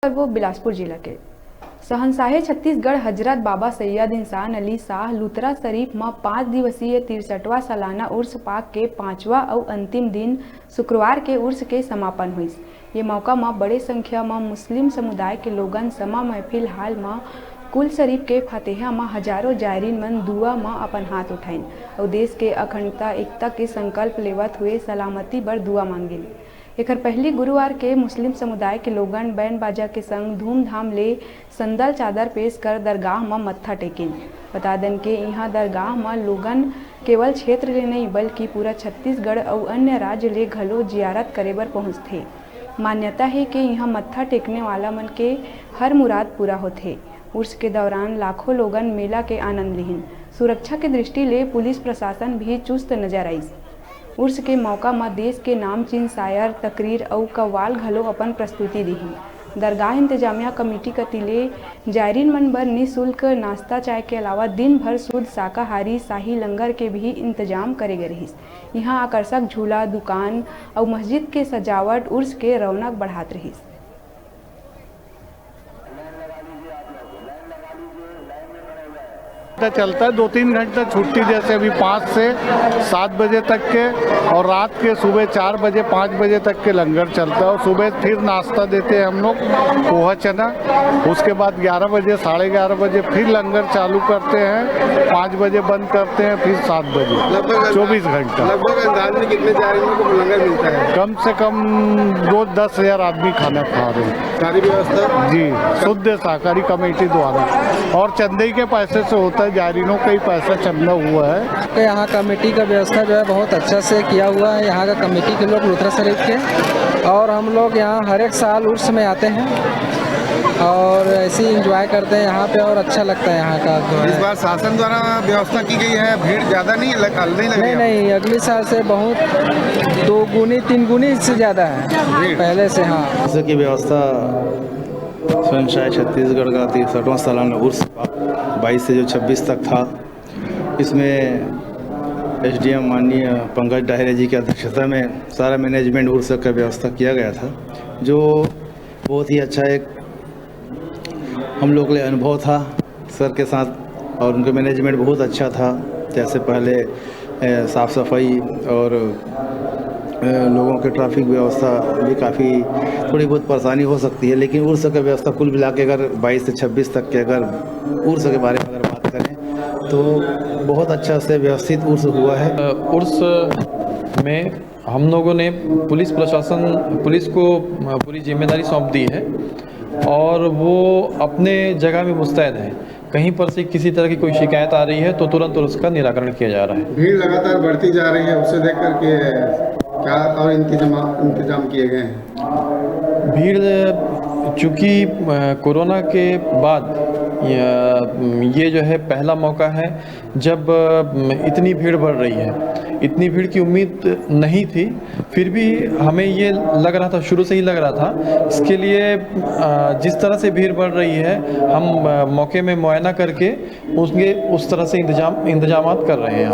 वो बिलासपुर जिला के शहंशाहे छत्तीसगढ़ हजरत बाबा सैयद इंसान अली शाह लुतरा शरीफ में 5 दिवसीय 63वां सालाना उर्स पाक के 5वां और अंतिम दिन शुक्रवार के उर्स के समापन हुई। ये मौका में बड़े संख्या में मुस्लिम समुदाय के लोगन समा महफिल हाल में कुल शरीफ के फतेहा में हजारों जायरीन मन दुआ में अपन हाथ उठाइन और देश के अखंडता एकता के संकल्प लेवत हुए सलामती बर दुआ मांगिल। एकर पहली गुरुवार के मुस्लिम समुदाय के लोगन बैंड बाजा के संग धूमधाम ले संदल चादर पेश कर दरगाह में मत्था टेकिन। बता दें कि यहाँ दरगाह में लोगन केवल क्षेत्र ले नहीं बल्कि पूरा छत्तीसगढ़ और अन्य राज्य ले घलो जियारत करे बर पहुँचथे। मान्यता है कि यहाँ मत्था टेकने वाला मन के हर मुराद पूरा होथे। उर्स के दौरान लाखों लोगन मेला के आनंद लिहिन। सुरक्षा के दृष्टि ले पुलिस प्रशासन भी चुस्त नजर आई। उर्स के मौका में देश के नामचीन शायर, तकरीर और कव्वाल घलो अपन प्रस्तुति दीही। दरगाह इंतजामिया कमेटी कतिले जायरीन मन बर निःशुल्क नाश्ता चाय के अलावा दिन भर शुद्ध शाकाहारी शाही लंगर के भी इंतजाम करे गए रहिस। यहाँ आकर्षक झूला, दुकान और मस्जिद के सजावट उर्स के रौनक बढ़ात रहिस। चलता है 2-3 घंटे छुट्टी, जैसे अभी 5 से 7 बजे तक के, और रात के सुबह 4 बजे 5 बजे तक के लंगर चलता है। और सुबह फिर नाश्ता देते हैं हम लोग पोहा चना। उसके बाद 11 बजे 11:30 बजे फिर लंगर चालू करते हैं, 5 बजे बंद करते हैं, फिर 7 बजे। लगभग 24 घंटा। लगभग अंदाज में कितने जायरीनों को लंगर मिलता है? कम से कम 10,000 आदमी खाना खा रहे हैं। सारी व्यवस्था जी शुद्ध शाकाहारी कमेटी द्वारा, और चंदे के पैसे से होता है, जायरीनों का ही पैसा चंदा हुआ है। यहाँ कमेटी का व्यवस्था जो है बहुत अच्छा से किया हुआ है। यहाँ का कमेटी के लोग लुतरा शरीफ के, और हम लोग यहाँ हर एक साल उर्स में आते हैं और ऐसे ही इंजॉय करते हैं यहाँ पे, और अच्छा लगता है यहाँ का जो है। इस बार शासन द्वारा व्यवस्था की गई है, भीड़ ज़्यादा नहीं लग रही? नहीं, अगले साल से बहुत 2 गुनी 3 गुनी से ज़्यादा है पहले से। हाँ, की व्यवस्था शहंशाहे छत्तीसगढ़ का 63वां सालाना उर्स 22 से जो 26 तक था, इसमें एसडीएम माननीय पंकज डाहरे जी की अध्यक्षता में सारा मैनेजमेंट उर्स का व्यवस्था किया गया था, जो बहुत ही अच्छा एक हम लोग के लिए अनुभव था सर के साथ, और उनका मैनेजमेंट बहुत अच्छा था। जैसे पहले साफ़ सफाई और लोगों के ट्रैफिक व्यवस्था भी काफ़ी थोड़ी बहुत परेशानी हो सकती है, लेकिन उर्स का व्यवस्था कुल मिला के अगर 22 से 26 तक के अगर उर्स के बारे में अगर बात करें तो बहुत अच्छा से व्यवस्थित उर्स हुआ है। उर्स में हम लोगों ने पुलिस को पूरी जिम्मेदारी सौंप दी है, और वो अपने जगह में मुस्तैद है। कहीं पर से किसी तरह की कोई शिकायत आ रही है तो तुरंत उसका निराकरण किया जा रहा है। भीड़ लगातार बढ़ती जा रही है, उसे देख कर के क्या और इंतजाम किए गए हैं? भीड़ चूँकि कोरोना के बाद ये जो है पहला मौका है जब इतनी भीड़ बढ़ रही है। इतनी भीड़ की उम्मीद नहीं थी, फिर भी हमें ये लग रहा था, शुरू से ही लग रहा था। इसके लिए जिस तरह से भीड़ बढ़ रही है, हम मौके में मुआयना करके उस तरह से इंतजामात कर रहे हैं।